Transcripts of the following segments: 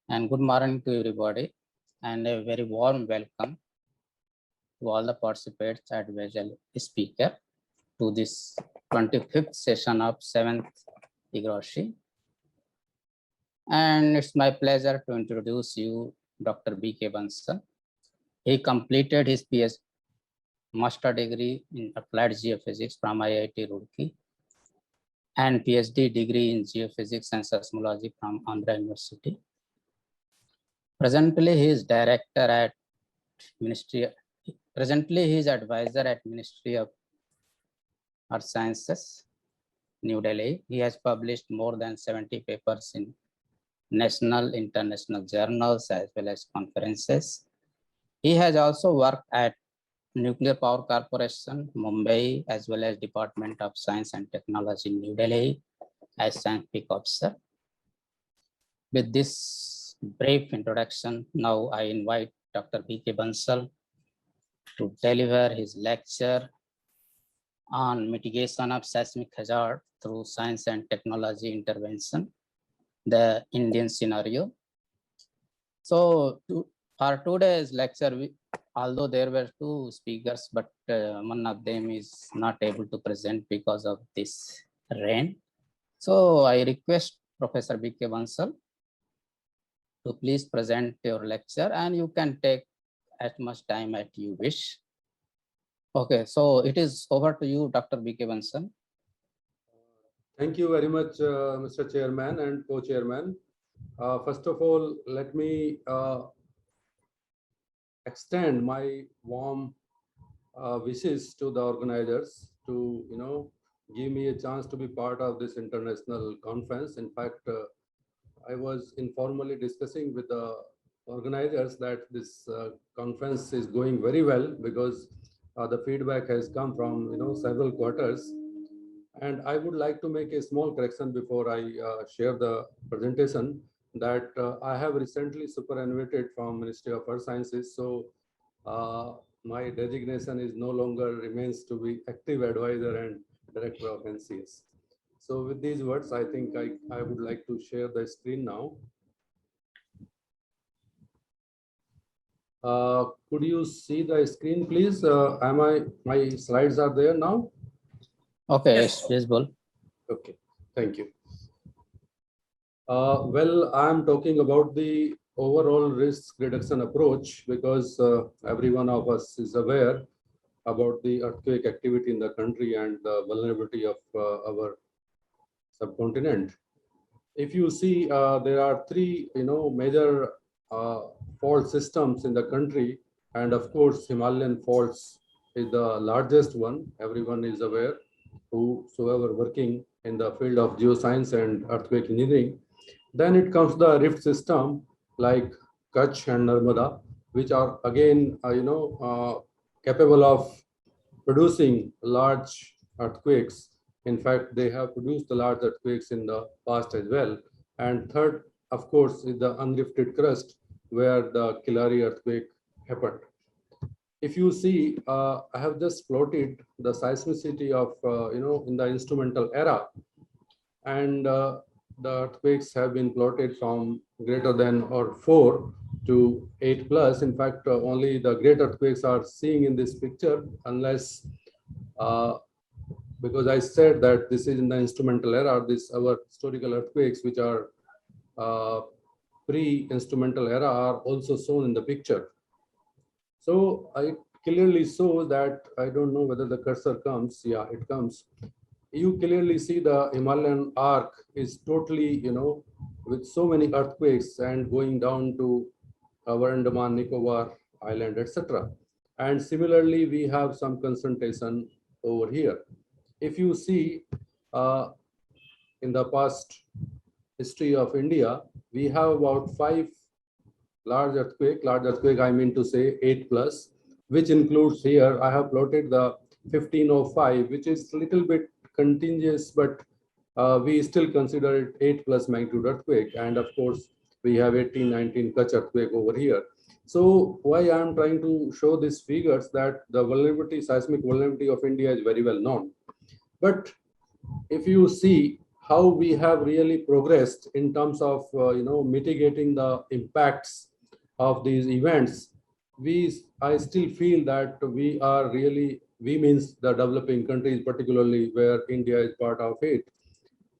And good morning to everybody, and a very warm welcome to all the participants as well speaker to this 25th session of 7th Igroshi. And it's my pleasure to introduce you Dr. B.K. Bansal. He completed his PS master degree in applied geophysics from IIT Roorkee and PhD degree in geophysics and seismology from Andhra University. Presently, he is director at Presently, he is advisor at Ministry of Earth Sciences, New Delhi. He has published more than 70 papers in national, international journals as well as conferences. He has also worked at Nuclear Power Corporation, Mumbai, as well as Department of Science and Technology, New Delhi, as scientific officer. With this brief introduction, now I invite Dr. B.K. Bansal to deliver his lecture on mitigation of seismic hazard through science and technology intervention, the Indian scenario. So for today's lecture, although there were two speakers, but one of them is not able to present because of this rain. So I request Professor B.K. Bansal to please present your lecture, and you can take as much time as you wish. Okay, so it is over to you, Dr. B.K. Bansal. Thank you very much, Mr. Chairman and Co-Chairman. First of all, let me extend my warm wishes to the organizers to, give me a chance to be part of this international conference. In fact, I was informally discussing with the organizers that this conference is going very well because the feedback has come from, several quarters. And I would like to make a small correction before I share the presentation that I have recently superannuated from Ministry of Earth Sciences. So my designation is no longer remains to be active advisor and director of NCS. So with these words, I think I would like to share the screen now. Could you see the screen, please? My slides are there now? Okay, yes, visible. Okay, thank you. Well, I'm talking about the overall risk reduction approach because every one of us is aware about the earthquake activity in the country and the vulnerability of our subcontinent. If you see, there are three, major fault systems in the country, and of course, Himalayan faults is the largest one. Everyone is aware, whosoever working in the field of geoscience and earthquake engineering. Then it comes the rift system like Kutch and Narmada, which are again, capable of producing large earthquakes. In fact, they have produced the large earthquakes in the past as well. And third, of course, is the unrifted crust where the Kilari earthquake happened. If you see, I have just plotted the seismicity of, in the instrumental era. And the earthquakes have been plotted from greater than or 4 to 8 plus. In fact, only the great earthquakes are seen in this picture, unless because I said that this is in the instrumental era, this our historical earthquakes, which are pre-instrumental era, are also shown in the picture. So I clearly saw that, I don't know whether the cursor comes. Yeah, it comes. You clearly see the Himalayan arc is totally, with so many earthquakes and going down to our Andaman Nicobar Island, etc. And similarly, we have some concentration over here. If you see in the past history of India, we have about 5 large earthquake, I mean to say 8 plus, which includes here, I have plotted the 1505, which is a little bit contingent, but we still consider it 8 plus magnitude earthquake. And of course, we have 1819 Kutch earthquake over here. So why I'm trying to show these figures that the vulnerability, seismic vulnerability of India is very well known. But if you see how we have really progressed in terms of mitigating the impacts of these events, I still feel that we means the developing countries, particularly where India is part of it,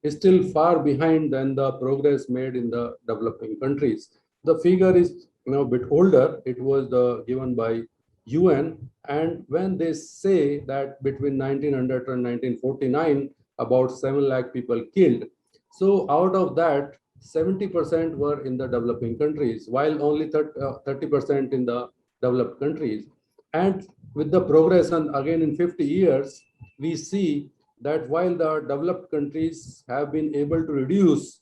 is still far behind than the progress made in the developing countries. The figure is a bit older. It was given by UN, and when they say that between 1900 and 1949, about 7 lakh people killed. So out of that, 70% were in the developing countries, while only 30% in the developed countries. And with the progress, and again in 50 years, we see that while the developed countries have been able to reduce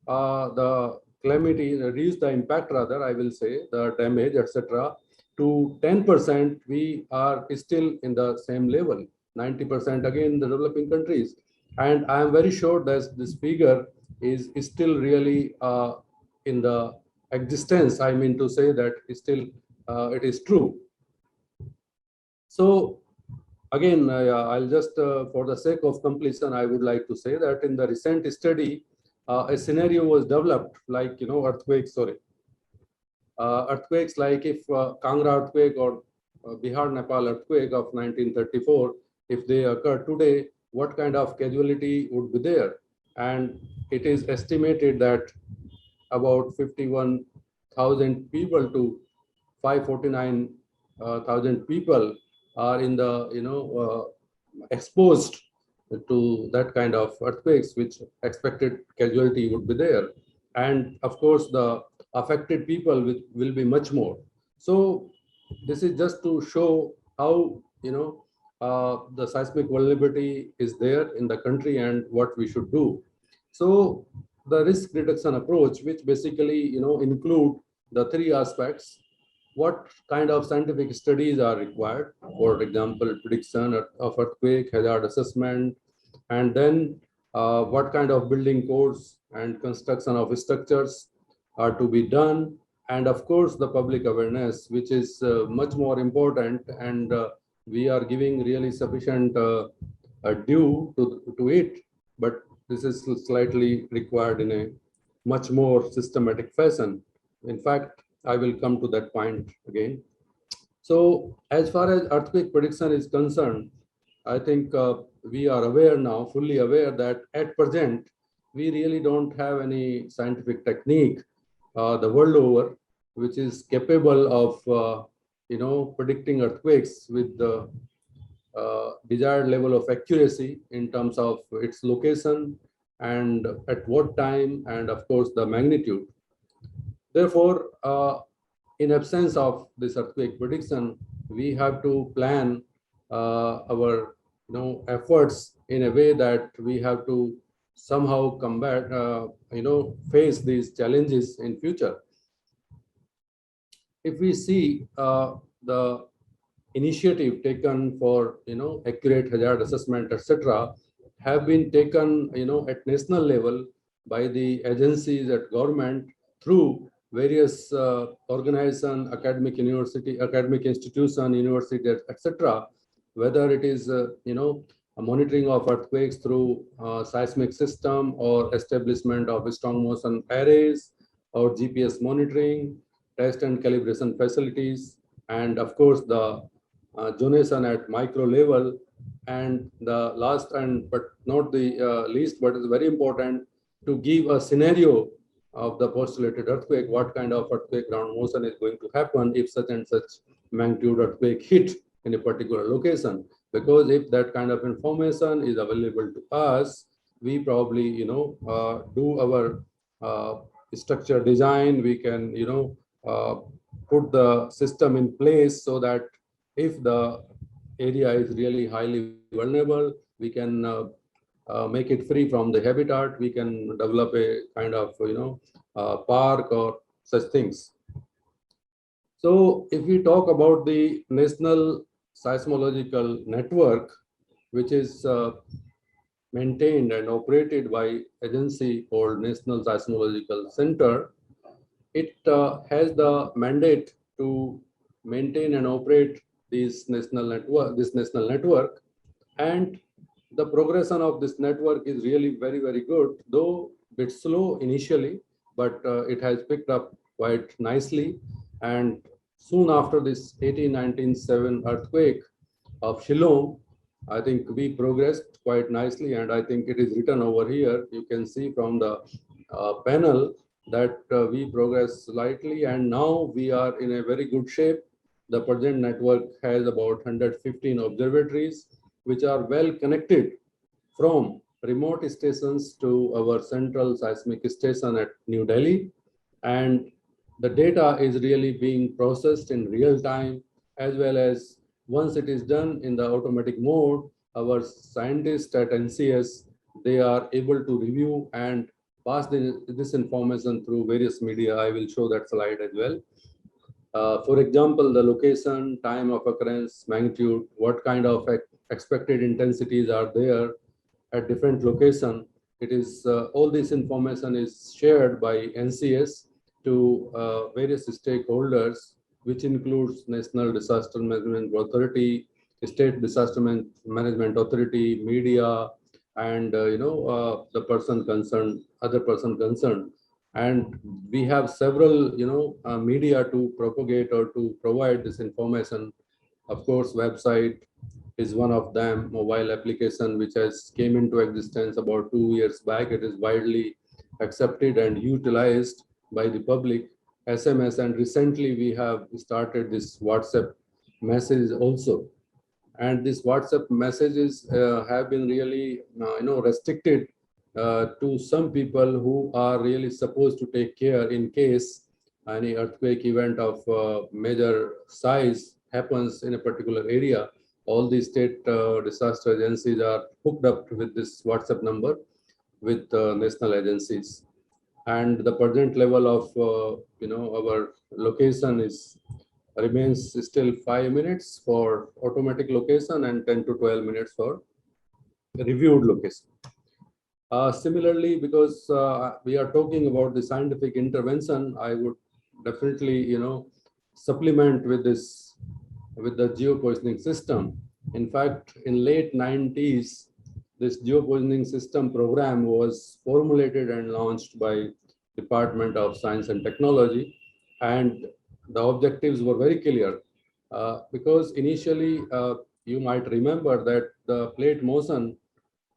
the calamity, reduce the impact rather, I will say, the damage, etc., to 10%, we are still in the same level, 90% again in the developing countries. And I am very sure that this figure is still really in the existence. I mean to say that it is true. So again, I'll just, for the sake of completion, I would like to say that in the recent study, a scenario was developed like, earthquakes like if Kangra earthquake or Bihar Nepal earthquake of 1934, if they occur today, what kind of casualty would be there? And it is estimated that about 51,000 people to 549,000 people are in the exposed to that kind of earthquakes, which expected casualty would be there. And of course, the affected people will be much more. So this is just to show how the seismic vulnerability is there in the country and what we should do. So the risk reduction approach, which basically include the three aspects: what kind of scientific studies are required, for example, prediction of earthquake, hazard assessment, and then what kind of building codes and construction of structures are to be done, and of course the public awareness, which is much more important, and we are giving really sufficient due to it, but this is slightly required in a much more systematic fashion. In fact, I will come to that point again. So as far as earthquake prediction is concerned, I think we are aware now, fully aware, that at present, we really don't have any scientific technique the world over, which is capable of predicting earthquakes with the desired level of accuracy in terms of its location and at what time, and of course the magnitude. Therefore, in absence of this earthquake prediction, we have to plan our efforts in a way that we have to somehow combat, face these challenges in future. If we see the initiative taken for accurate hazard assessment, etc., have been taken at national level by the agencies at government through various organization, academic institution, university, etc. Whether it is a monitoring of earthquakes through seismic system, or establishment of strong motion arrays, or GPS monitoring, test and calibration facilities, and of course the zonation at micro level, and the last and but not the least, but is very important, to give a scenario of the postulated earthquake, what kind of earthquake ground motion is going to happen if such and such magnitude earthquake hit in a particular location. Because if that kind of information is available to us, we probably do our structure design, we can put the system in place so that if the area is really highly vulnerable, we can make it free from the habitat. We can develop a kind of park or such things. So if we talk about the National Seismological Network, which is maintained and operated by agency called National Seismological Center, it has the mandate to maintain and operate this national network, and the progression of this network is really very, very good, though bit slow initially, but it has picked up quite nicely. And soon after this 1897 earthquake of Shillong, I think we progressed quite nicely, and I think it is written over here. You can see from the panel that we progressed slightly, and now we are in a very good shape. The present network has about 115 observatories, which are well connected from remote stations to our central seismic station at New Delhi. And the data is really being processed in real time, as well as once it is done in the automatic mode, our scientists at NCS, they are able to review and pass this information through various media. I will show that slide as well. For example, the location, time of occurrence, magnitude, what kind of expected intensities are there at different location. It is all this information is shared by NCS to various stakeholders, which includes National Disaster Management Authority, State Disaster Management Authority, media, and the person concerned, other person concerned. And we have several media to propagate or to provide this information. Of course, website is one of them. Mobile application which has came into existence about 2 years back. It is widely accepted and utilized by the public. SMS, and recently we have started this WhatsApp message also. And these WhatsApp messages have been really restricted to some people who are really supposed to take care in case any earthquake event of major size happens in a particular area. All the state disaster agencies are hooked up with this WhatsApp number with national agencies. And the present level of our location is remains still 5 minutes for automatic location and 10 to 12 minutes for reviewed location. Similarly, because we are talking about the scientific intervention, I would definitely, supplement with this, with the geopositioning system. In fact, in late 90s, this geopositioning system program was formulated and launched by Department of Science and Technology, and the objectives were very clear. Because initially, you might remember that the plate motion,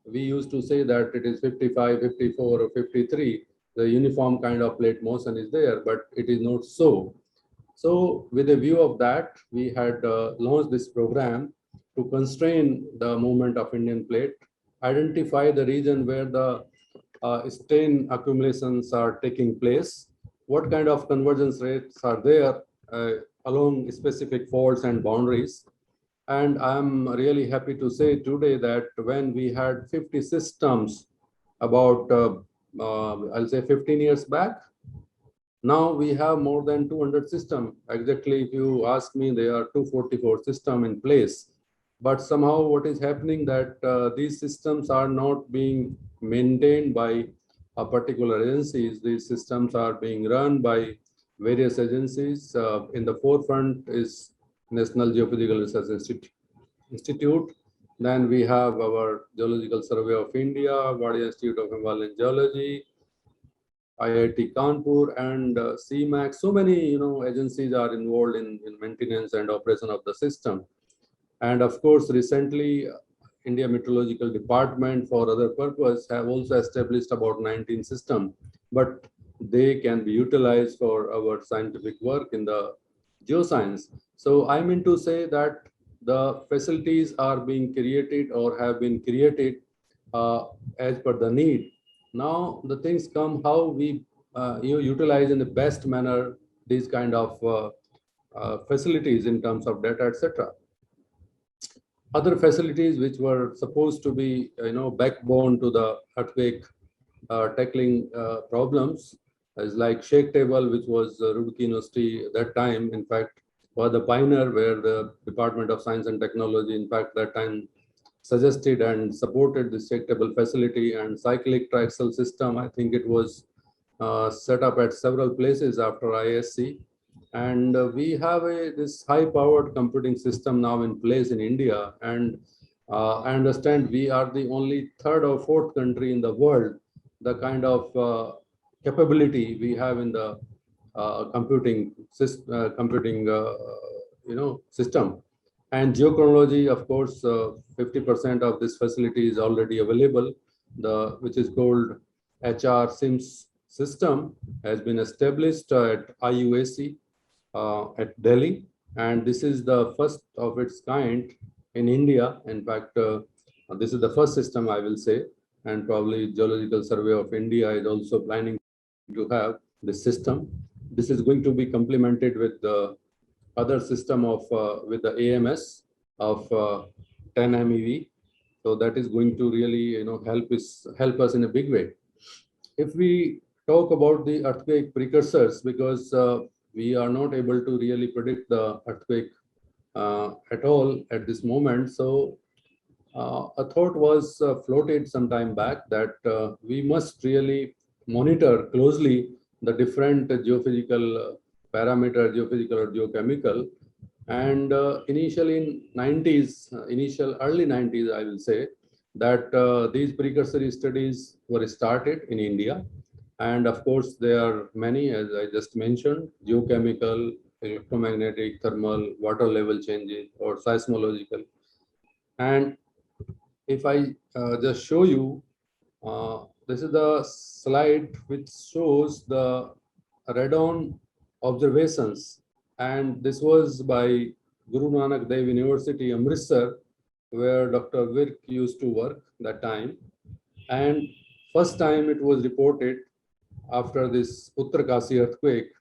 we used to say that it is 55, 54, or 53. The uniform kind of plate motion is there, but it is not so. So with a view of that, we had launched this program to constrain the movement of Indian plate, identify the region where the strain accumulations are taking place, what kind of convergence rates are there along specific faults and boundaries. And I'm really happy to say today that when we had 50 systems about, I'll say 15 years back, now we have more than 200 systems. Exactly, if you ask me, there are 244 systems in place. But somehow what is happening that these systems are not being maintained by a particular agencies. These systems are being run by various agencies. In the forefront is National Geophysical Research Institute. Then we have our Geological Survey of India, Wadia Institute of Himalayan Geology, IIT Kanpur, and CMAX. So many agencies are involved in maintenance and operation of the system. And of course, recently, India Meteorological Department for other purpose have also established about 19 systems, but they can be utilized for our scientific work in the geoscience. So I mean to say that the facilities are being created or have been created as per the need. Now the things come how we utilize in the best manner these kind of facilities in terms of data, etc. Other facilities which were supposed to be backbone to the earthquake tackling problems is like Shake Table, which was Roorkee University at that time, in fact, was the pioneer where the Department of Science and Technology, in fact, that time suggested and supported the Shake Table facility. And cyclic triaxial system, I think it was set up at several places after ISC. And we have this high-powered computing system now in place in India. And I understand we are the only third or fourth country in the world, the kind of capability we have in the computing system. And geochronology, of course, 50% of this facility is already available. The which is called HR SIMS system has been established at IUAC at Delhi, and this is the first of its kind in India. In fact, this is the first system, I will say, and probably Geological Survey of India is also planning to have this system. This is going to be complemented with the other system of with the AMS of 10 MeV. So that is going to really help us in a big way. If we talk about the earthquake precursors, because we are not able to really predict the earthquake at all at this moment. So a thought was floated some time back that we must really monitor closely the different geophysical parameter, geophysical or geochemical. And initially in 90s, early 90s, I will say that these precursory studies were started in India. And of course, there are many, as I just mentioned, geochemical, electromagnetic, thermal, water level changes, or seismological. And if I just show you, this is the slide which shows the radon observations. And this was by Guru Nanak Dev University, Amritsar, where Dr. Virk used to work that time. And first time it was reported after this Uttarkasi earthquake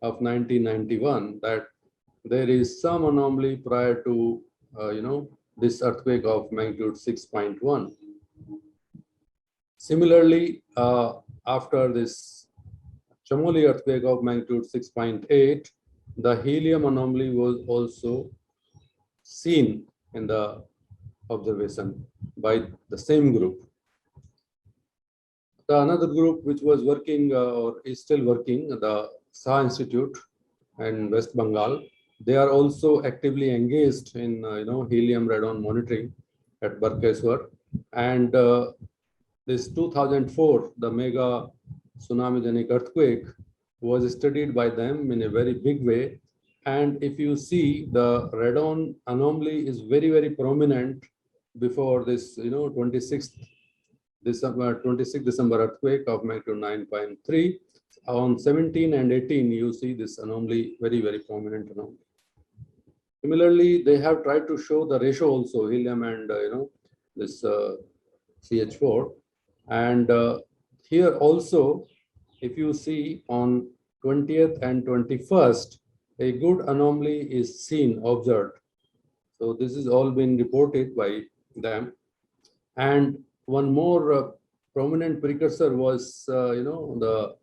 of 1991 that there is some anomaly prior to, this earthquake of magnitude 6.1. Similarly, after this Chamoli earthquake of magnitude 6.8, the helium anomaly was also seen in the observation by the same group. The another group which was working or is still working, the Shah Institute in West Bengal, they are also actively engaged in helium radon monitoring at Barkeswar. And this 2004, the mega tsunami-genic earthquake was studied by them in a very big way. And if you see, the radon anomaly is very, very prominent before this, 26th December earthquake of magnitude 9.3. On 17 and 18, you see this anomaly, very, very prominent anomaly. Similarly, they have tried to show the ratio also, helium and, this CH4. And here also, if you see on 20th and 21st, a good anomaly is seen, observed. So this is all been reported by them. And one more prominent precursor was, the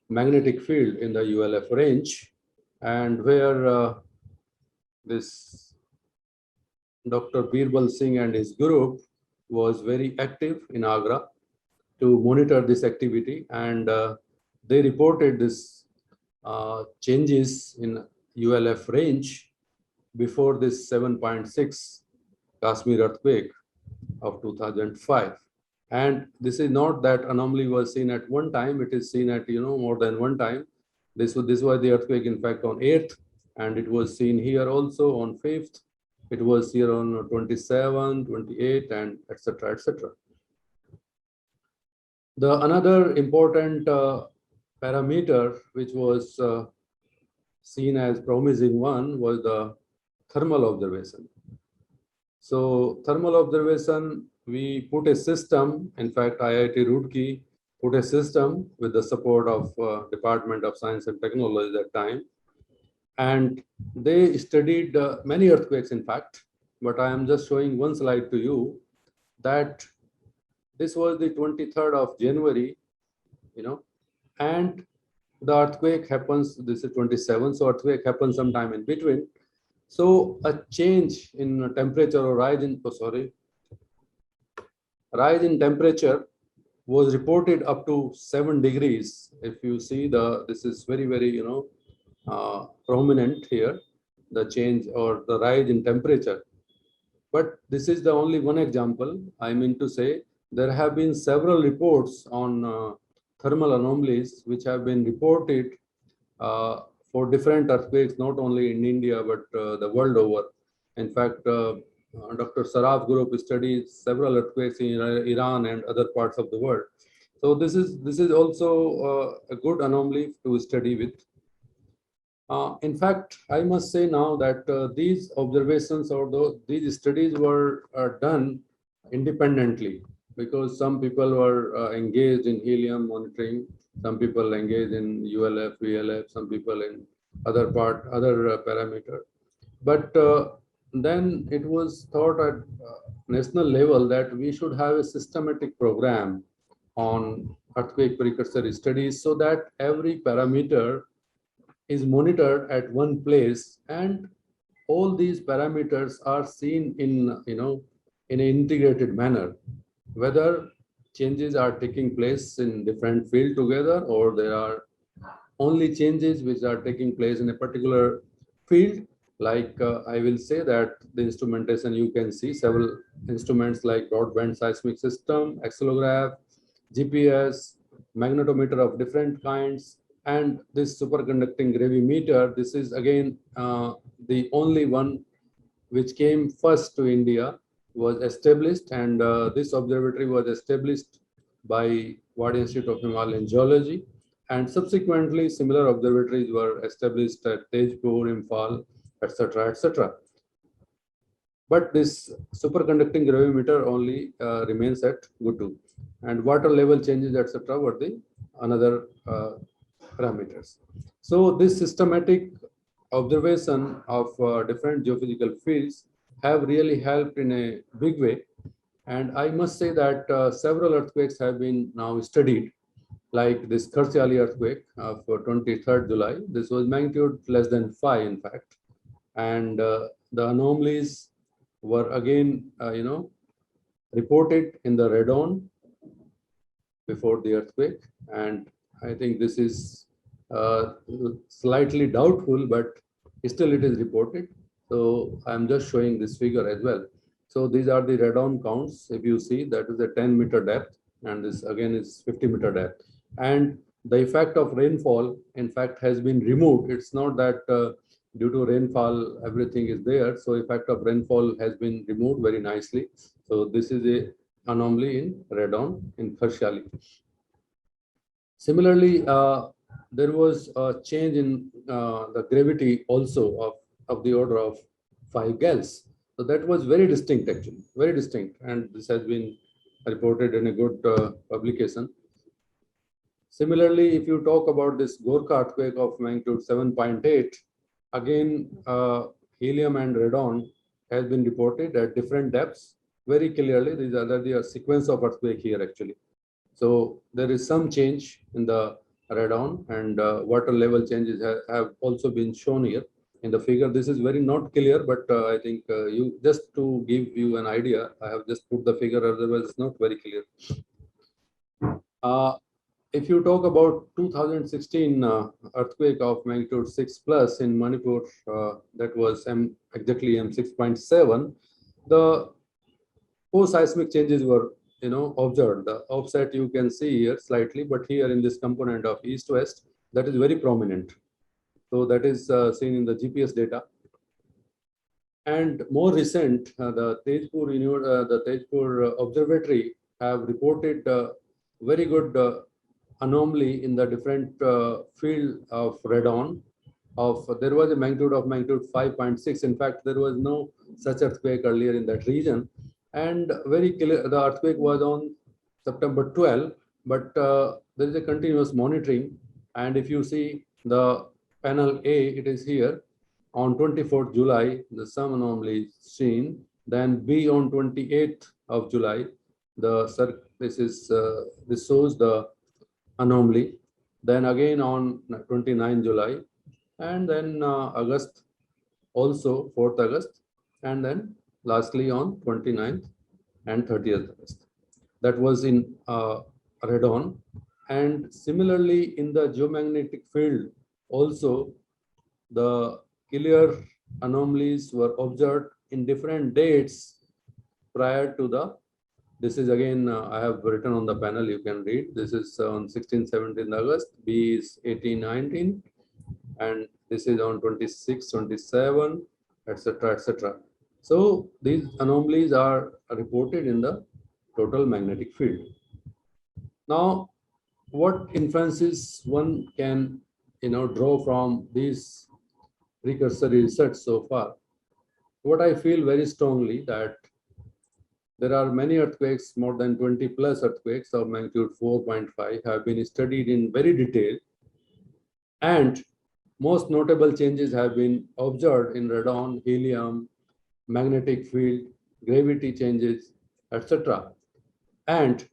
magnetic field in the ULF range, and where this Dr. Birbal Singh and his group was very active in Agra to monitor this activity, and they reported this changes in ULF range before this 7.6 Kashmir earthquake of 2005. And this is not that anomaly was seen at one time, it is seen at more than one time. This was the earthquake, in fact, on 8th, and it was seen here also on 5th. It was here on 27, 28, and etc. etc. The another important parameter which was seen as promising one was the thermal observation. So thermal observation, we put a system, in fact, IIT Roorkee put a system with the support of Department of Science and Technology at that time. And they studied many earthquakes, in fact, but I am just showing one slide to you that this was the 23rd of January, and the earthquake happens, this is 27, so earthquake happens sometime in between. So a change in temperature or rise in temperature was reported up to 7 degrees. If you see this is very, very, prominent here, the change or the rise in temperature. But this is the only one example. I mean to say, there have been several reports on thermal anomalies which have been reported for different earthquakes, not only in India, but the world over. In fact, Dr. Saraf Group studies several earthquakes in Iran and other parts of the world. So this is also a good anomaly to study with. In fact, I must say now that these observations or these studies were done independently, because some people were engaged in helium monitoring, some people engaged in ULF, VLF, some people in other parameter. But then it was thought at national level that we should have a systematic program on earthquake precursor studies, so that every parameter is monitored at one place, and all these parameters are seen in in an integrated manner, whether changes are taking place in different field together, or there are only changes which are taking place in a particular field. Like I will say that the instrumentation, you can see several instruments like broadband seismic system, accelegraph, GPS, magnetometer of different kinds, and this superconducting gravimeter. This is again the only one which came first to India, was established, and this observatory was established by Wadi Institute of Himalayan Geology, and subsequently similar observatories were established at Tejpur, Imphal, etc., etc. But this superconducting gravimeter only remains at Guttu, and water level changes, etc., were the another parameters. So this systematic observation of different geophysical fields have really helped in a big way. And I must say that several earthquakes have been now studied, like this Kharsiali earthquake of 23rd July. This was magnitude less than 5, in fact. And the anomalies were again, reported in the radon before the earthquake. And I think this is slightly doubtful, but still it is reported. So I'm just showing this figure as well. So these are the radon counts. If you see, that is a 10-meter depth, and this again is 50-meter depth. And the effect of rainfall, in fact, has been removed. It's not that due to rainfall everything is there. So effect of rainfall has been removed very nicely. So this is a anomaly in radon in Kharsiali. Similarly, there was a change in the gravity also of the order of 5 gals. So that was very distinct, actually, very distinct. And this has been reported in a good publication. Similarly, if you talk about this Gorkha earthquake of magnitude 7.8, again, helium and radon has been reported at different depths very clearly. These are the sequence of earthquake here, actually. So there is some change in the radon, and water level changes have also been shown here in the figure. This is very not clear, but I think you just to give you an idea, I have just put the figure, otherwise it's not very clear. If you talk about 2016 earthquake of magnitude 6 plus in Manipur, that was exactly M6.7, the co-seismic changes were observed. The offset you can see here slightly, but here in this component of east-west, that is very prominent. So that is seen in the GPS data. And more recent, the Tejpur Observatory have reported very good anomaly in the different field of radon. There was a magnitude of magnitude 5.6. In fact, there was no such earthquake earlier in that region. And very clear, the earthquake was on September 12, but there is a continuous monitoring. And if you see the panel A, it is here. On 24th July, the some anomaly seen. Then B on 28th of July, this shows the anomaly. Then again on 29 July, and then August, also 4th August, and then lastly on 29th and 30th August. That was in radon. And similarly in the geomagnetic field also, the clear anomalies were observed in different dates prior to the, this is again, I have written on the panel, you can read. This is on 16, 17 August, B is 18, 19, and this is on 26, 27, etc., etc. So these anomalies are reported in the total magnetic field. Now, what inferences one can draw from these precursory research so far? What I feel very strongly that there are many earthquakes, more than 20 plus earthquakes of magnitude 4.5 have been studied in very detail, and most notable changes have been observed in radon, helium, magnetic field, gravity changes, etc. And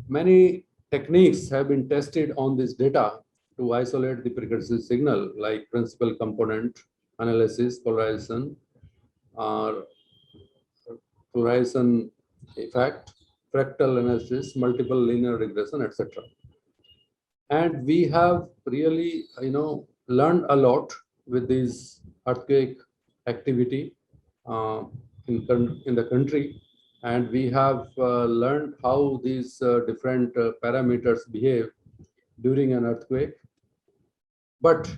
many techniques have been tested on this data to isolate the precursor signal, like principal component analysis, polarization, or polarization effect, fractal analysis, multiple linear regression, etc. And we have really, learned a lot with this earthquake activity in the country, and we have learned how these different parameters behave during an earthquake. But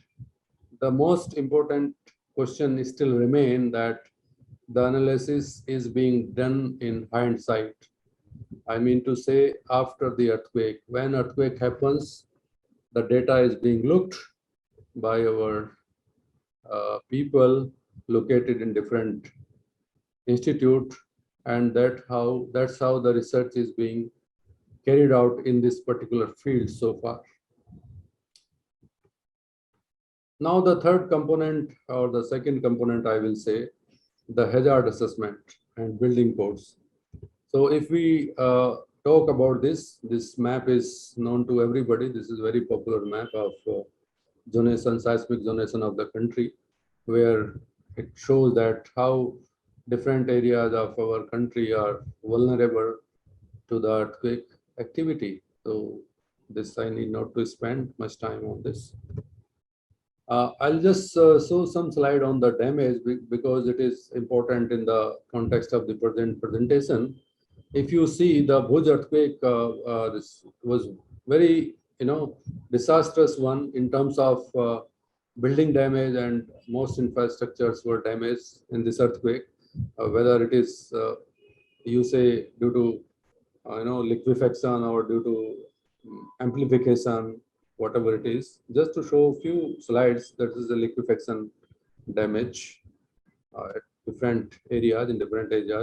the most important question is still remain that the analysis is being done in hindsight. I mean to say, after the earthquake, when earthquake happens, the data is being looked by our people located in different institute, and that's how the research is being carried out in this particular field so far. Now the third component, or the second component, I will say, the hazard assessment and building codes. So if we talk about this map is known to everybody. This is a very popular map of zonation, seismic zonation of the country, where it shows that how different areas of our country are vulnerable to the earthquake activity. So this, I need not to spend much time on this. I'll just show some slide on the damage because it is important in the context of the presentation. If you see the Bhuj earthquake, this was very, disastrous one in terms of building damage, and most infrastructures were damaged in this earthquake. Whether it is, you say, due to, liquefaction or due to amplification, whatever it is. Just to show a few slides, that is the liquefaction damage at different areas,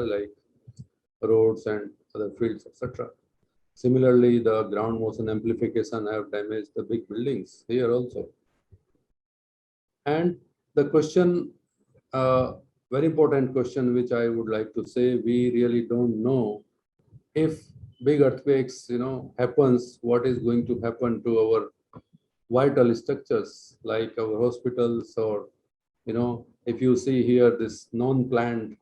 like roads and other fields, etc. Similarly, the ground motion amplification have damaged the big buildings here also. And the question, very important question, which I would like to say, we really don't know if big earthquakes, happens, what is going to happen to our vital structures like our hospitals, or, if you see here, this non-planned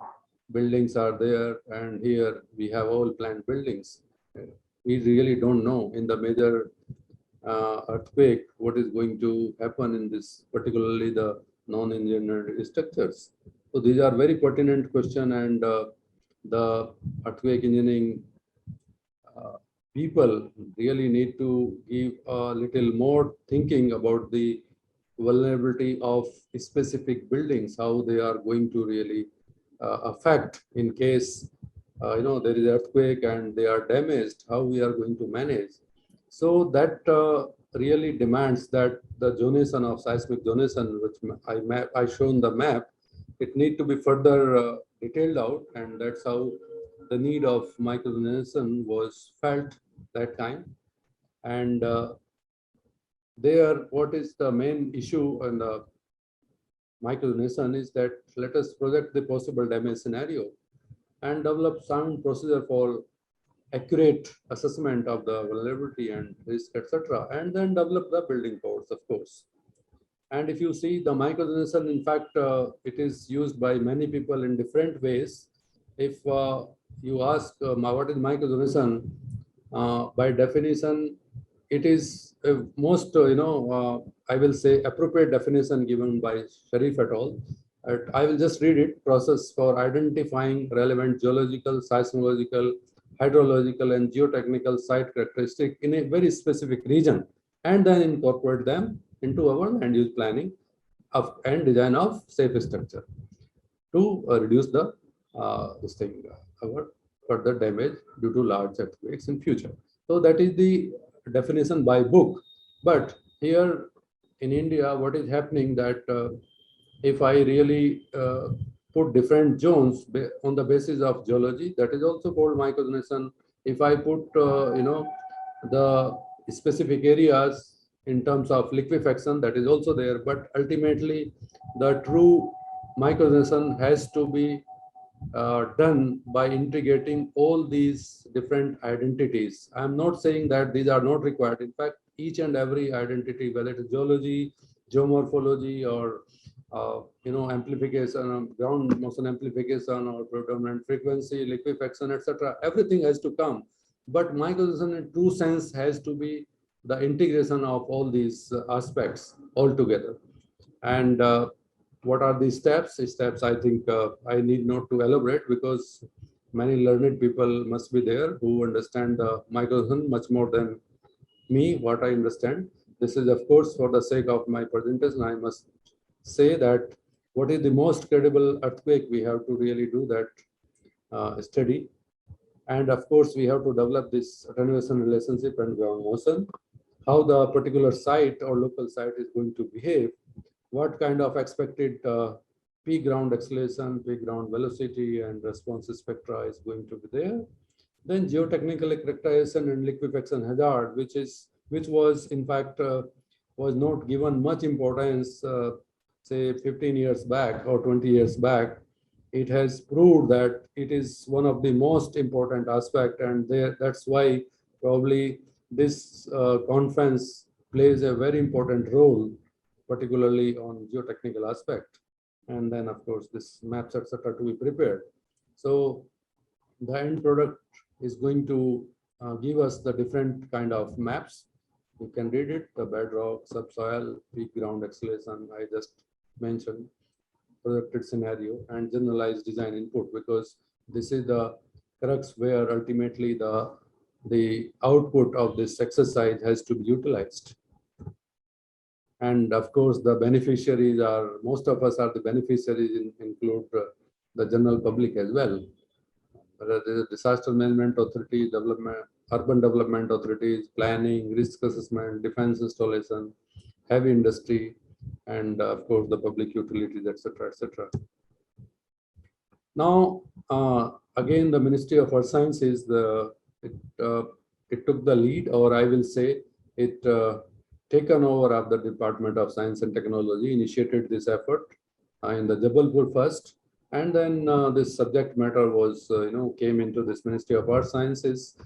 buildings are there, and here we have all planned buildings. We really don't know in the major earthquake what is going to happen in this, particularly the non-engineered structures. So these are very pertinent question, and the earthquake engineering people really need to give a little more thinking about the vulnerability of specific buildings, how they are going to really affect in case there is earthquake and they are damaged, how we are going to manage. So that really demands that the zonation of seismic zonation, which I shown the map, it need to be further detailed out, and that's how the need of micronization was felt that time. And there, what is the main issue in the micronization is that let us project the possible damage scenario and develop sound procedure for accurate assessment of the vulnerability and risk, etc., and then develop the building codes, of course. And if you see the micronization, in fact, it is used by many people in different ways. If you ask what is micronization, by definition, it is most, I will say, appropriate definition given by Sharif et al. I will just read it. Process for identifying relevant geological, seismological, hydrological, and geotechnical site characteristic in a very specific region, and then incorporate them into our land use planning and design of safe structure to reduce the our further damage due to large earthquakes in future. So that is the definition by book. But here in India, what is happening that if I really put different zones on the basis of geology, that is also called micronization. If I put the specific areas in terms of liquefaction, that is also there. But ultimately, the true micronization has to be done by integrating all these different identities. I'm not saying that these are not required. In fact, each and every identity, whether it is geology, geomorphology, or amplification, ground motion amplification, or predominant frequency, liquefaction, etc., everything has to come. But micronization in true sense has to be the integration of all these aspects altogether. And what are the steps? Steps, I think I need not to elaborate, because many learned people must be there who understand the micronization much more than me, what I understand. This is, of course, for the sake of my presentation, I must say that what is the most credible earthquake, we have to really do that study. And of course, we have to develop this attenuation relationship and ground motion, how the particular site or local site is going to behave, what kind of expected peak ground acceleration, peak ground velocity, and response spectra is going to be there. Then geotechnical characterization and liquefaction hazard, which was in fact was not given much importance, say 15 years back or 20 years back. It has proved that it is one of the most important aspect, and that's why probably this conference plays a very important role, particularly on geotechnical aspect. And then, of course, this maps, etc., to be prepared. So the end product is going to give us the different kind of maps. You can read it: the bedrock, subsoil, peak ground acceleration, I just mentioned, projected scenario, and generalized design input, because this is the crux where ultimately the output of this exercise has to be utilized. And of course, the beneficiaries are, most of us are the beneficiaries, include the general public as well. There is disaster management authority, urban development authorities, planning, risk assessment, defense installation, heavy industry, and of course the public utilities, etc., etc. Now, again, the Ministry of Earth Sciences, it took the lead, or I will say it taken over of the Department of Science and Technology, initiated this effort in the Jabalpur first, and then this subject matter was came into this Ministry of Earth Sciences.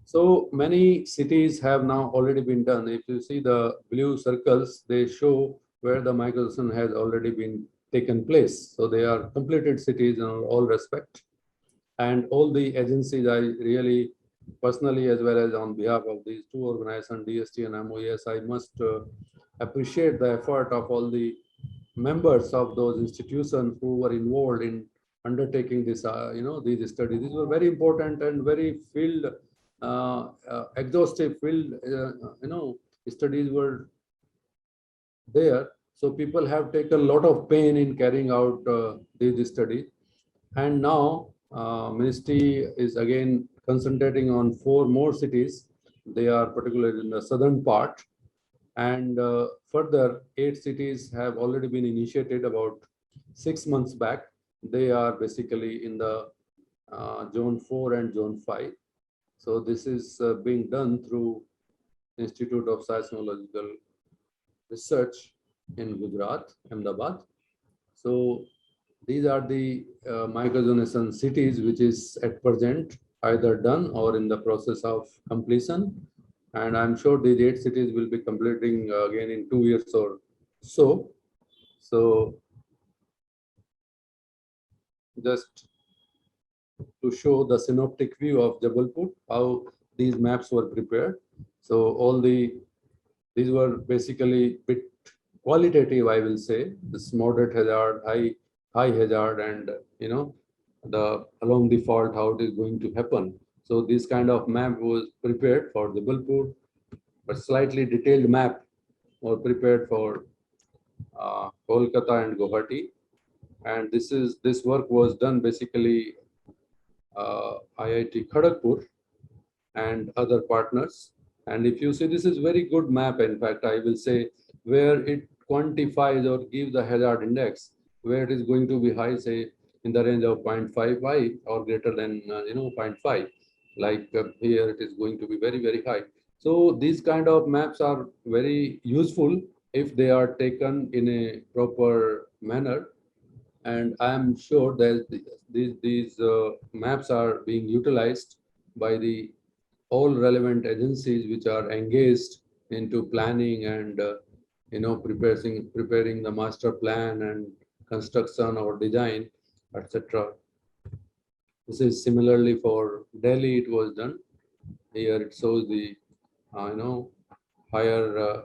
So many cities have now already been done. If you see the blue circles, they show where the micronization has already been taken place. So they are completed cities in all respect. And all the agencies, I really personally, as well as on behalf of these two organizations, DST and MOES, I must appreciate the effort of all the members of those institutions who were involved in undertaking this, these studies. These were very important and very field, exhaustive field, studies were there. So people have taken a lot of pain in carrying out these studies. And now Ministry is again concentrating on 4 more cities. They are particularly in the southern part, and further 8 cities have already been initiated about 6 months back. They are basically in the zone 4 and zone 5. So this is being done through Institute of Seismological Research in Gujarat, Ahmedabad. So these are the micronization cities which is at present either done or in the process of completion. And I'm sure these 8 cities will be completing again in 2 years or so. So just to show the synoptic view of Jabalpur, how these maps were prepared. So all these were basically bit qualitative, I will say, this moderate hazard, high hazard, and the along the fault how it is going to happen. So this kind of map was prepared for Jabalpur, but slightly detailed map was prepared for Kolkata and Guwahati. And this work was done basically IIT Kharagpur and other partners. And if you see, this is very good map, in fact, I will say, where it quantifies or gives the hazard index, where it is going to be high, say, in the range of 0.55 or greater than 0.5. Like here, it is going to be very, very high. So these kind of maps are very useful if they are taken in a proper manner. And I am sure that these maps are being utilized by the all relevant agencies which are engaged into planning and preparing the master plan and construction or design, etc. This is similarly for Delhi. It was done. Here it shows the higher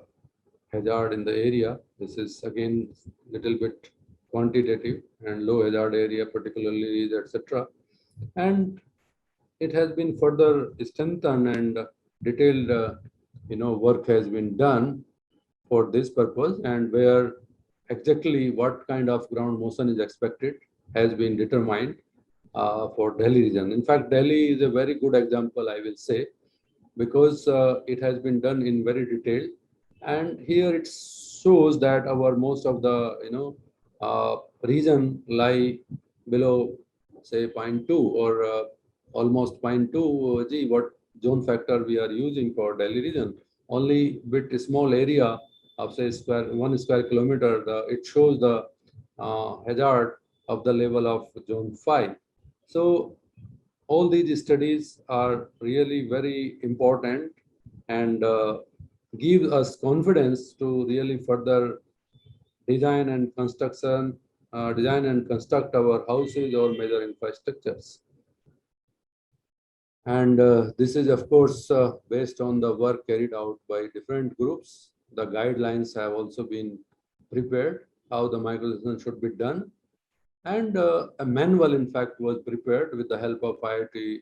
hazard in the area. This is again little bit quantitative, and low hazard area, particularly, etc. And it has been further strengthened and detailed work has been done for this purpose, and where exactly what kind of ground motion is expected has been determined for Delhi region. In fact, Delhi is a very good example, I will say, because it has been done in very detail. And here it shows that our most of the region lie below, say, 0.2 or almost 0.2 G, what zone factor we are using for Delhi region. Only with a small area of, say, 1 square kilometer, it shows the hazard of the level of zone 5. So all these studies are really very important and give us confidence to really further design and construct our houses or major infrastructures. And this is, of course, based on the work carried out by different groups. The guidelines have also been prepared, how the microstructure should be done. And a manual, in fact, was prepared with the help of IIT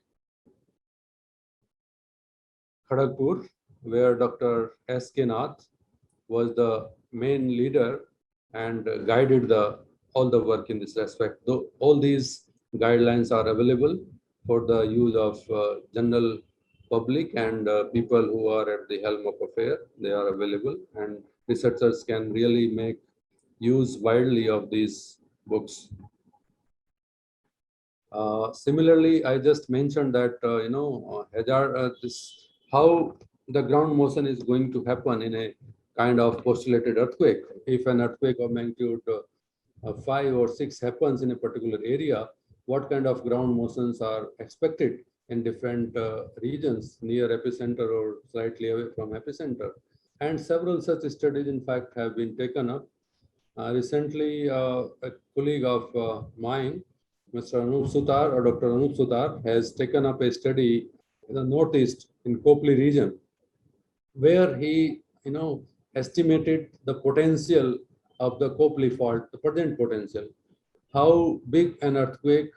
Kharagpur, where Dr. S.K. Nath was the main leader and guided all the work in this respect. Though all these guidelines are available for the use of general public and people who are at the helm of affair, they are available, and researchers can really make use widely of these books. Similarly, I just mentioned that how the ground motion is going to happen in a kind of postulated earthquake. If an earthquake of magnitude 5 or 6 happens in a particular area, what kind of ground motions are expected in different regions near epicenter or slightly away from epicenter. And several such studies, in fact, have been taken up. Recently, a colleague of mine, Mr. Anup Sutar, or Dr. Anup Sutar, has taken up a study in the northeast in Kopli region, where he, estimated the potential of the Kopli fault, the present potential, how big an earthquake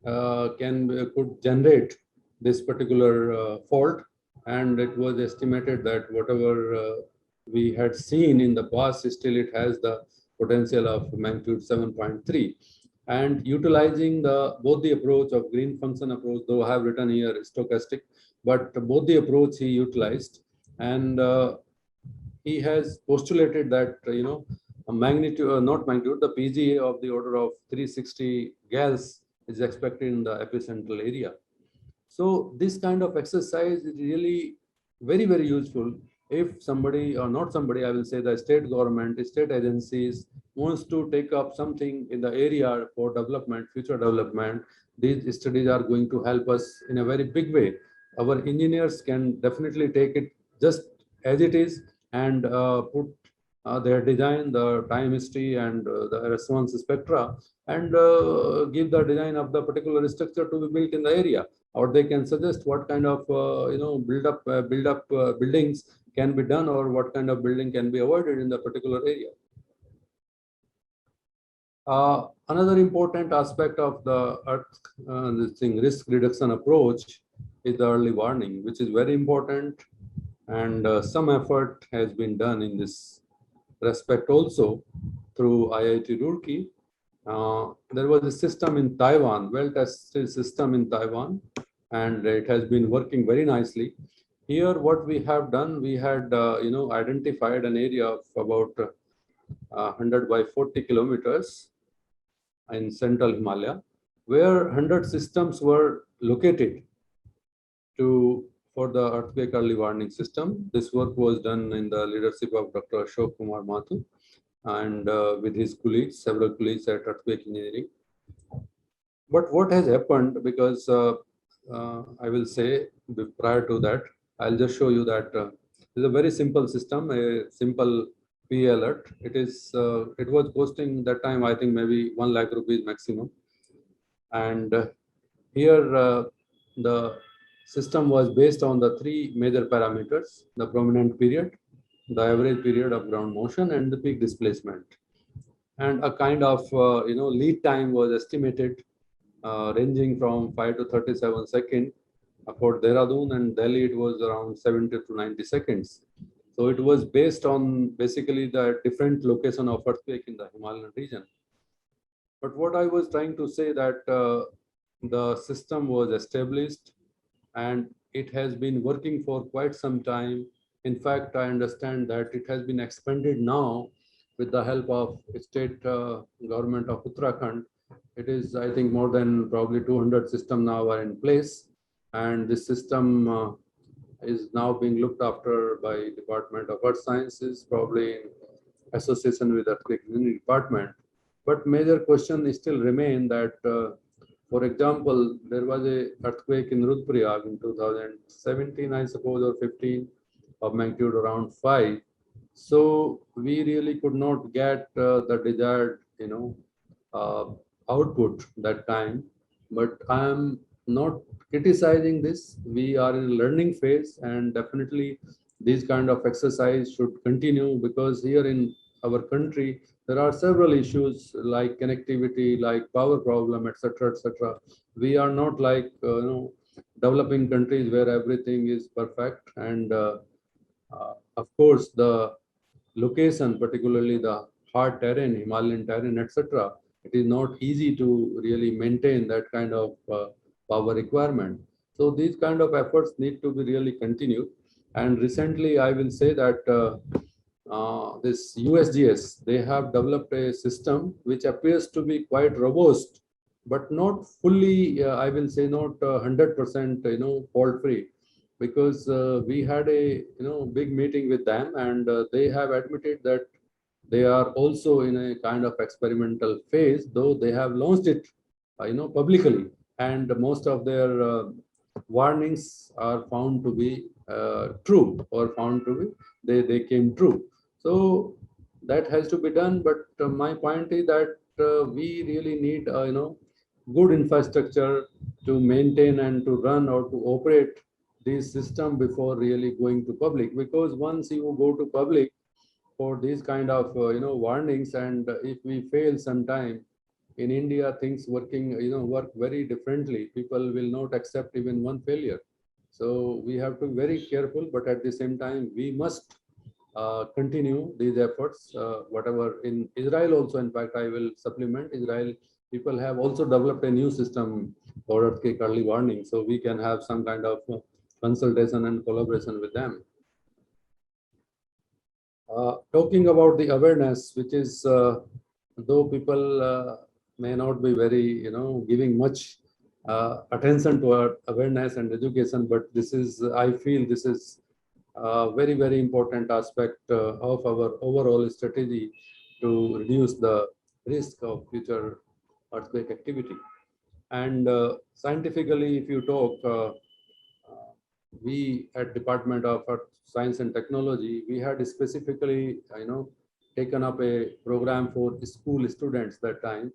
could generate this particular fault, and it was estimated that whatever we had seen in the past, still it has the potential of magnitude 7.3. And utilizing both the approach of green function approach, though I have written here stochastic, but both the approach he utilized, and he has postulated that a magnitude, not magnitude, the PGA of the order of 360 gals is expected in the epicentral area. So this kind of exercise is really very, very useful if somebody, or not somebody, I will say the state government, state agencies wants to take up something in the area for development, future development. These studies are going to help us in a very big way. Our engineers can definitely take it just as it is and put their design, the time history, and the response spectra, and give the design of the particular structure to be built in the area. Or they can suggest what kind of buildings can be done, or what kind of building can be avoided in the particular area. Another important aspect of the risk reduction approach is the early warning, which is very important, and some effort has been done in this respect also through IIT Roorkee. There was a system in Taiwan, well-tested system in Taiwan, and it has been working very nicely. Here, what we have done, we had identified an area of about 100 by 40 kilometers in central Himalaya, where 100 systems were located for the earthquake early warning system. This work was done in the leadership of Dr. Ashok Kumar Mathur and with his colleagues, several colleagues at Earthquake Engineering. But what has happened, because I will say prior to that, I'll just show you that it's a very simple system, a simple PA alert. It was costing that time, I think maybe 1 lakh rupees maximum. And here the system was based on the 3 major parameters: the prominent period, the average period of ground motion, and the peak displacement. And a kind of lead time was estimated ranging from 5 to 37 seconds. For Dehradun and Delhi, it was around 70 to 90 seconds. So it was based on basically the different location of earthquake in the Himalayan region. But what I was trying to say that the system was established and it has been working for quite some time. In fact, I understand that it has been expanded now with the help of state government of Uttarakhand. It is, I think, more than probably 200 systems now are in place. And this system is now being looked after by Department of Earth Sciences, probably in association with Earthquake Engineering Department. But major question still remain that, for example, there was a earthquake in Rudraprayag in 2017, I suppose, or 15, of magnitude around 5. So we really could not get the desired, output that time. But I am not criticizing this. We are in a learning phase, and definitely these kind of exercise should continue, because here in our country there are several issues like connectivity, like power problem, etc., etc. We are not like developing countries where everything is perfect, and of course the location, particularly the hard terrain, Himalayan terrain, etc., it is not easy to really maintain that kind of power requirement. So these kind of efforts need to be really continued. And recently, I will say that this USGS, they have developed a system which appears to be quite robust, but not fully, I will say, not 100%, fault free, because we had a big meeting with them, and they have admitted that they are also in a kind of experimental phase, though they have launched it publicly, and most of their warnings are found to be true, or found to be they came true. So that has to be done. But my point is that we really need good infrastructure to maintain and to run or to operate this system before really going to public, because once you go to public for these kind of warnings, and if we fail sometime, in India things work very differently. People will not accept even one failure. So we have to be very careful, but at the same time we must continue these efforts. Whatever in Israel also, in fact, I will supplement Israel. People have also developed a new system for earthquake early warning, so we can have some kind of consultation and collaboration with them. Talking about the awareness, which is, though people may not be very, giving much attention to our awareness and education, but this is, I feel this is a very, very important aspect of our overall strategy to reduce the risk of future earthquake activity. And scientifically, if you talk, we at Department of Earth Science and Technology, we had specifically, taken up a program for school students that time,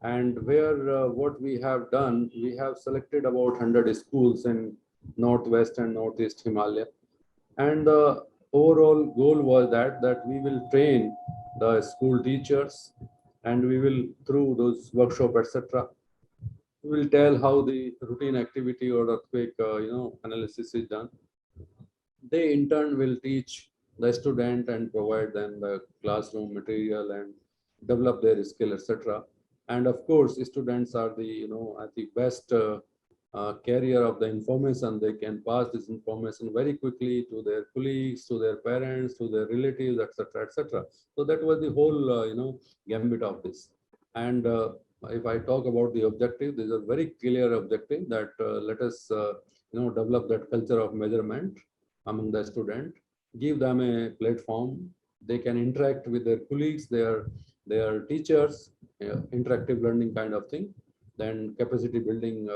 and where what we have done, we have selected about 100 schools in Northwest and Northeast Himalaya, and the overall goal was that we will train the school teachers and we will, through those workshop, etc., we will tell how the routine activity or earthquake, analysis is done. They in turn will teach the student and provide them the classroom material and develop their skill, etc. And of course, students are the, I think, best carrier of the information. They can pass this information very quickly to their colleagues, to their parents, to their relatives, etc., etc. So that was the whole, gambit of this. And if I talk about the objective, there's a very clear objective that let us, develop that culture of measurement among the student, give them a platform. They can interact with their colleagues, their teachers, interactive learning kind of thing. Then capacity building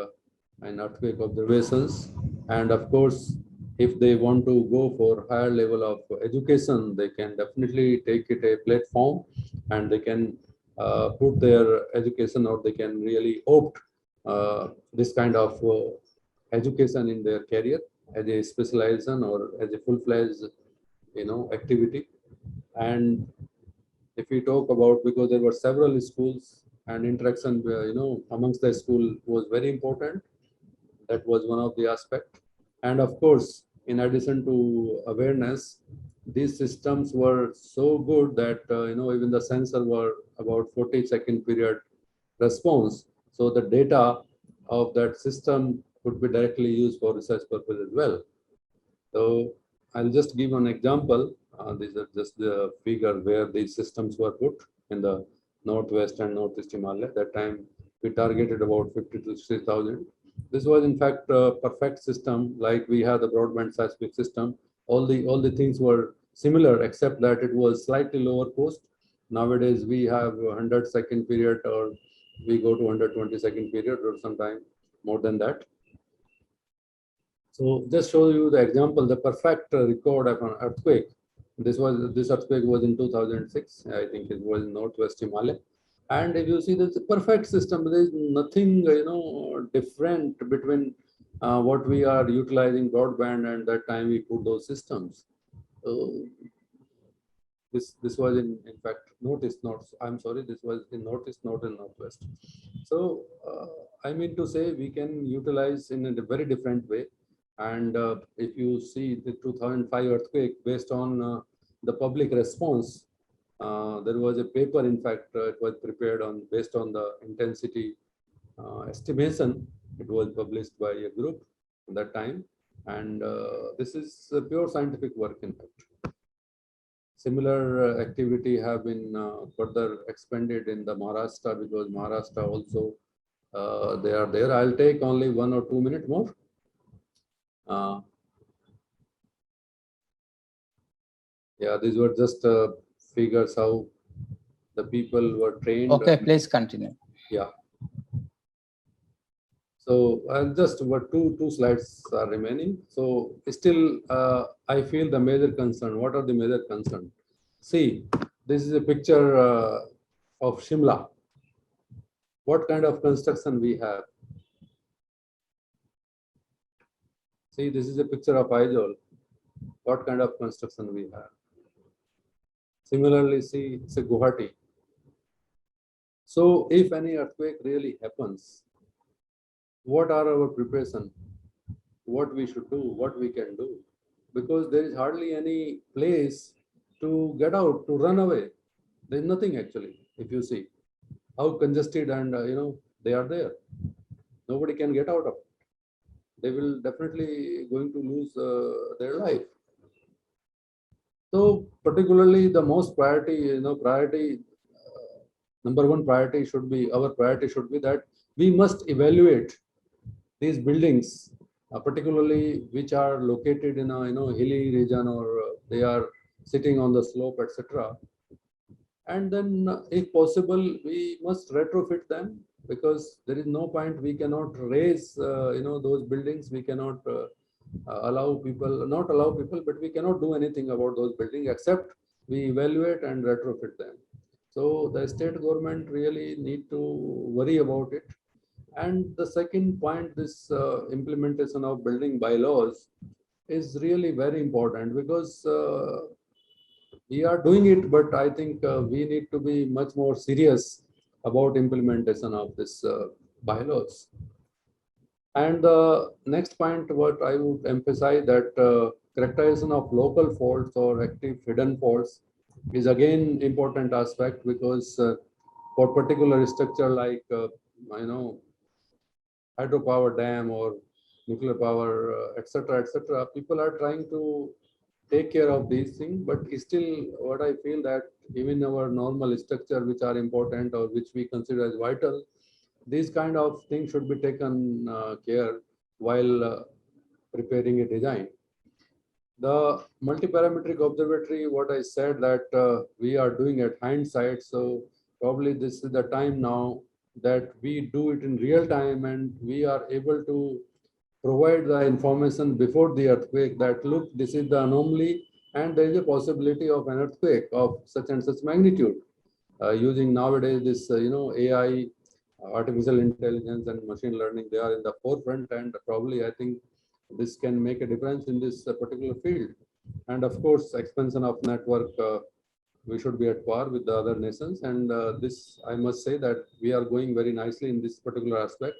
and earthquake observations. And of course, if they want to go for higher level of education, they can definitely take it a platform, and they can put their education, or they can really opt this kind of education in their career as a specialization or as a full-fledged, activity. And if we talk about, because there were several schools and interaction, amongst the school was very important. That was one of the aspect. And of course, in addition to awareness, these systems were so good that, even the sensor were about 40-second period response. So the data of that system could be directly used for research purpose as well. So I'll just give an example. These are just the figure where these systems were put in the northwest and northeast Himalaya. That time we targeted about 50 to 60,000. This was in fact a perfect system, like we have the broadband seismic system. All the things were similar, except that it was slightly lower cost. Nowadays we have 100-second period, or we go to 120-second period, or sometime more than that. So just show you the example, the perfect record of an earthquake. This earthquake was in 2006. I think it was in northwest Himalaya. And if you see, there's a perfect system. There is nothing, different between what we are utilizing broadband and that time we put those systems. This was in fact northeast, I'm sorry, this was in northeast, north and northwest. So I mean to say, we can utilize in a very different way. And if you see the 2005 earthquake, based on the public response, there was a paper, in fact, it was prepared on based on the intensity estimation. It was published by a group at that time. And this is a pure scientific work, in fact. Similar activity have been further expanded in the Maharashtra, because Maharashtra also, they are there. I'll take only 1 or 2 minutes more. Yeah, these were just figures how the people were trained. Okay, please continue. Yeah. So I'll just what two slides are remaining. So still, I feel the major concern. What are the major concerns? See, this is a picture of Shimla. What kind of construction we have? See, this is a picture of Aizawl. What kind of construction we have? Similarly, see, it's a Guwahati. So if any earthquake really happens, what are our preparation? What we should do, what we can do? Because there is hardly any place to get out, to run away. There's nothing actually, if you see how congested and, they are there. Nobody can get out of it. They will definitely going to lose their life. So particularly the most priority, number one priority should be, our priority should be that we must evaluate these buildings, particularly which are located in a hilly region, or they are sitting on the slope, etc. And then, if possible, we must retrofit them, because there is no point, we cannot raise those buildings. We cannot allow people, not allow people, but we cannot do anything about those buildings except we evaluate and retrofit them. So the state government really need to worry about it. And the second point, this implementation of building bylaws is really very important, because we are doing it, but I think we need to be much more serious about implementation of this bylaws. And the next point, what I would emphasize that characterization of local faults or active hidden faults is again important aspect, because for particular structure like hydropower dam or nuclear power, etc., people are trying to take care of these things, but still what I feel that even our normal structure which are important or which we consider as vital, these kind of things should be taken care while preparing a design. The multiparametric observatory, what I said that we are doing at hindsight, so probably this is the time now that we do it in real time and we are able to provide the information before the earthquake that look, this is the anomaly and there is a possibility of an earthquake of such and such magnitude. Using nowadays this AI, artificial intelligence and machine learning, they are in the forefront, and probably I think this can make a difference in this particular field. And of course, expansion of network, we should be at par with the other nations. And this, I must say that we are going very nicely in this particular aspect.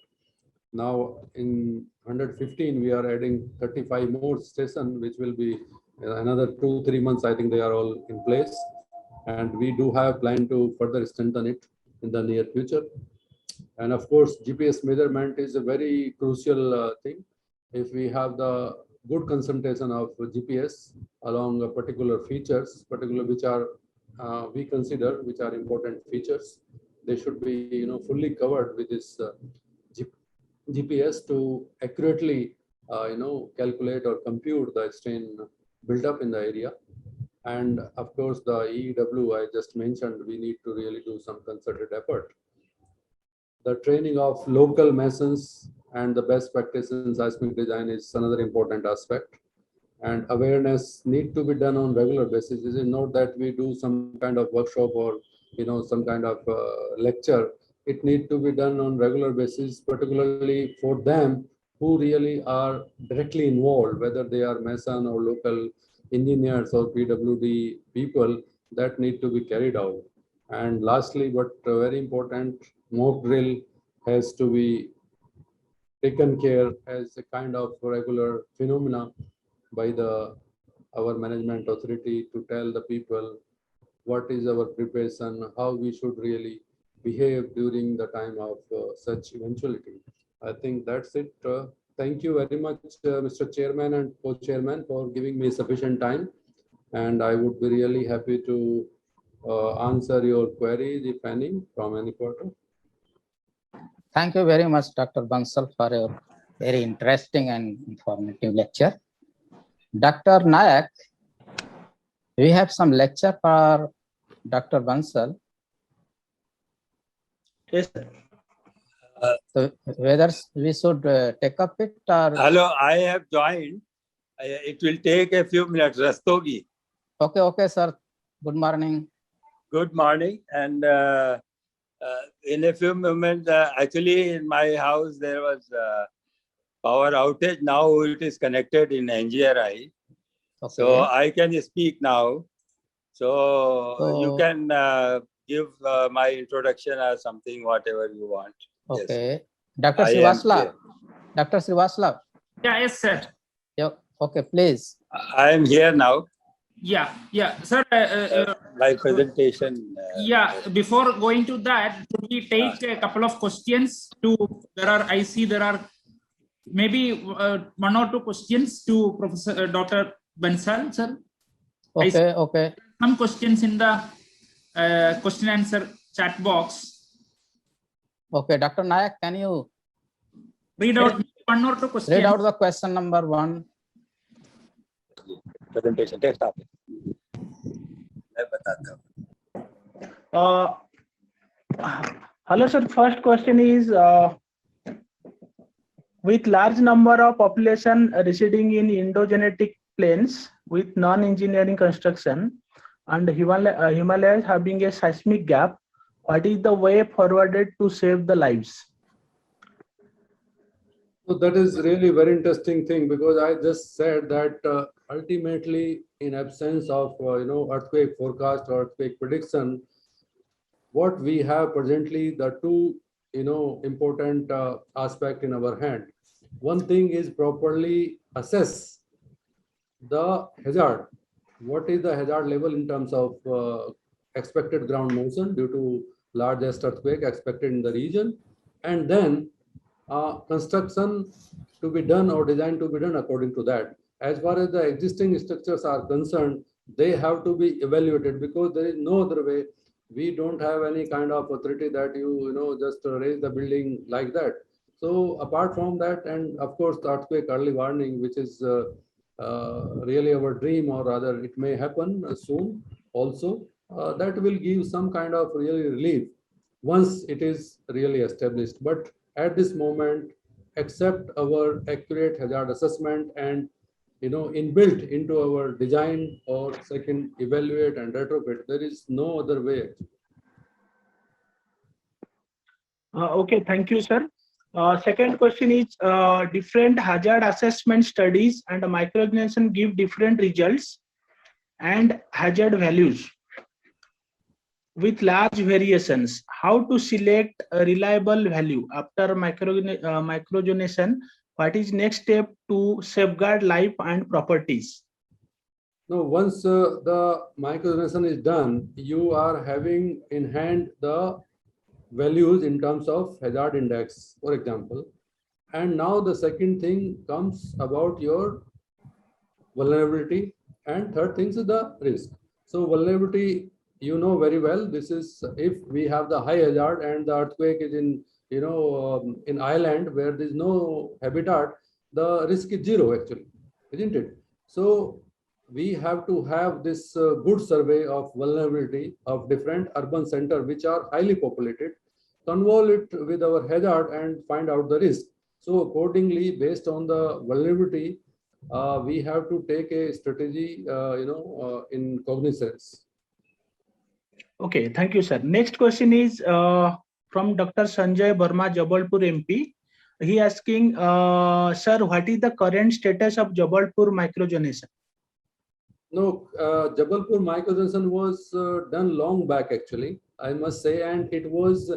Now in 115, we are adding 35 more stations, which will be another 2-3 months. I think they are all in place. And we do have plan to further strengthen it in the near future. And of course, GPS measurement is a very crucial thing. If we have the good concentration of GPS along particular features, particular which are we consider which are important features, they should be fully covered with this GPS to accurately calculate or compute the strain built up in the area. And of course, the EEW I just mentioned, we need to really do some concerted effort. The training of local masons and the best practices in seismic design is another important aspect. And awareness need to be done on regular basis. It is not that we do some kind of workshop or some kind of lecture. It need to be done on regular basis, particularly for them who really are directly involved, whether they are mason or local engineers or PWD people, that need to be carried out. And lastly, but very important, mock drill has to be taken care as a kind of regular phenomena by our management authority to tell the people what is our preparation, how we should really behave during the time of such eventuality. I think that's it. Thank you very much, Mr. Chairman and Co-Chairman, for giving me sufficient time. And I would be really happy to answer your queries, if any, from any quarter. Thank you very much, Dr. Bansal, for your very interesting and informative lecture. Dr. Nayak, we have some lecture for Dr. Bansal. Yes, sir. So whether we should take up it or... Hello, I have joined. It will take a few minutes. Rastogi. Okay, sir. Good morning. Good morning. And in a few moments, actually in my house, there was power outage. Now it is connected in NGRI. Okay. So I can speak now. So you can give my introduction or something, whatever you want. Okay. Yes. Dr. Srivastava. Dr. Srivastava. Yeah, yes, sir. Yeah. Okay, please. I am here now. Yeah, sir. My presentation. Yeah, before going to that, should we take a couple of questions I see there are maybe 1 or 2 questions to Professor Dr. Bansal, sir. Okay. Some questions in the question answer chat box. Okay, Dr. Nayak, can you read out 1 or 2 questions? Read out the question number 1. Presentation text. Hello, sir. First question is, with large number of population residing in endogenetic plains with non-engineering construction and Himalayas having a seismic gap, what is the way forwarded to save the lives? So that is really very interesting thing, because I just said that ultimately in absence of earthquake forecast or earthquake prediction, what we have presently, the two important aspect in our hand. One thing is properly assess the hazard. What is the hazard level in terms of expected ground motion due to largest earthquake expected in the region, and then construction to be done or design to be done according to that. As far as the existing structures are concerned, they have to be evaluated, because there is no other way. We don't have any kind of authority that just raise the building like that. So apart from that, and of course the earthquake early warning, which is really our dream, or rather it may happen soon also, that will give some kind of really relief once it is really established. But at this moment, except our accurate hazard assessment and inbuilt into our design, or second, evaluate and retrofit, there is no other way. Okay, thank you, sir. Second question is, different hazard assessment studies and microorganism give different results and hazard values with large variations. How to select a reliable value after microorganization? What is next step to safeguard life and properties? Now, once the microorganization is done, you are having in hand the values in terms of hazard index, for example. And now the second thing comes about your vulnerability, and third thing is the risk. So vulnerability, very well, this is if we have the high hazard and the earthquake is in in island where there is no habitat, the risk is zero actually, isn't it? So we have to have this good survey of vulnerability of different urban centers which are highly populated, convolve it with our hazard and find out the risk. So accordingly, based on the vulnerability, we have to take a strategy, in cognizance. Okay, thank you, sir. Next question is from Dr. Sanjay Verma, Jabalpur MP. He asking, sir, what is the current status of Jabalpur microjonation? No, Jabalpur microjonation was done long back actually, I must say, and it was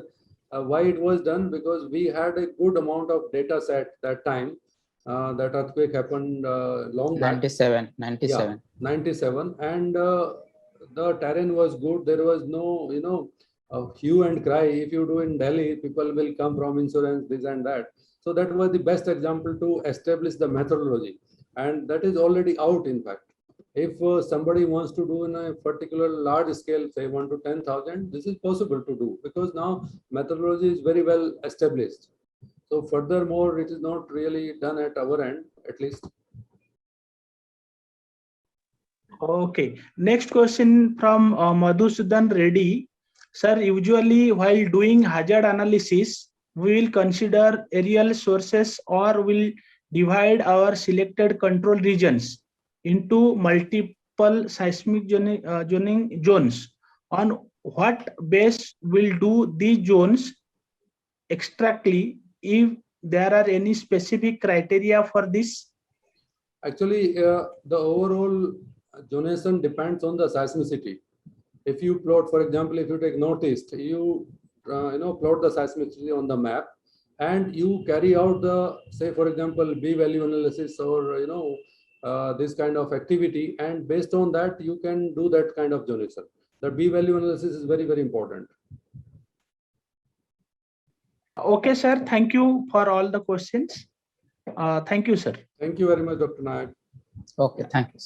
why it was done, because we had a good amount of data set that time. That earthquake happened long back. 97. Yeah, 97, and the terrain was good. There was no hue and cry. If you do in Delhi, people will come from insurance, this and that. So that was the best example to establish the methodology, and that is already out. In fact, if somebody wants to do in a particular large scale, say 1 to 10,000, this is possible to do, because now methodology is very well established. So furthermore, it is not really done at our end, at least. Okay. Next question from Madhusudan Reddy. Sir, usually while doing hazard analysis, we will consider aerial sources or will divide our selected control regions into multiple seismic zoning zones. On what base will do these zones exactly, if there are any specific criteria for this? Actually, the overall zonation depends on the seismicity. If you plot, for example, if you take northeast, you plot the seismicity on the map, and you carry out the, say for example, B value analysis, or this kind of activity, and based on that you can do that kind of zonation. The B value analysis is very, very important. Okay, sir. Thank you for all the questions. Thank you, sir. Thank you very much, Dr. Nayak. Okay, thank you.